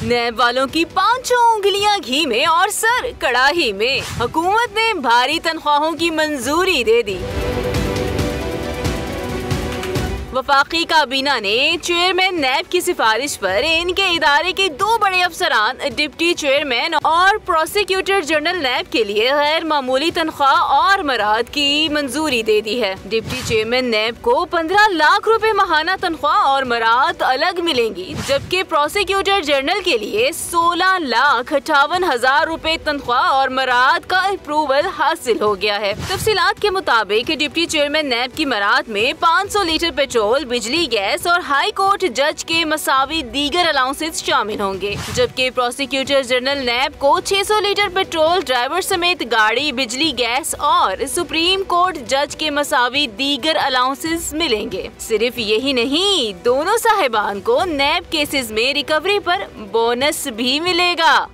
नैब वालों की 5 उंगलियां घी में और सर कड़ाही में। हुकूमत ने भारी तनख्वाहों की मंजूरी दे दी। वफाकी काबीना ने चेयरमैन नैब की सिफारिश पर इनके इदारे के 2 बड़े अफसरान, डिप्टी चेयरमैन और प्रोसिक्यूटर जनरल नैब के लिए गैर मामूली तनख्वाह और मराद की मंजूरी दे दी है। डिप्टी चेयरमैन नैब को 15 लाख रुपए माहाना तनख्वाह और मराद अलग मिलेंगी, जबकि प्रोसिक्यूटर जनरल के लिए 16,58,000 रुपए तनख्वाह और मराद का अप्रूवल हासिल हो गया है। तफसीलात के मुताबिक डिप्टी चेयरमैन नैब की मराद में 500 लीटर पेट्रोल, बिजली, गैस और हाई कोर्ट जज के मसावी दीगर अलाउंसेस शामिल होंगे, जबकि प्रोसिक्यूटर जनरल नैब को 600 लीटर पेट्रोल, ड्राइवर समेत गाड़ी, बिजली, गैस और सुप्रीम कोर्ट जज के मसावी दीगर अलाउंसेस मिलेंगे। सिर्फ यही नहीं, दोनों साहिबान को नैब केसेस में रिकवरी पर बोनस भी मिलेगा।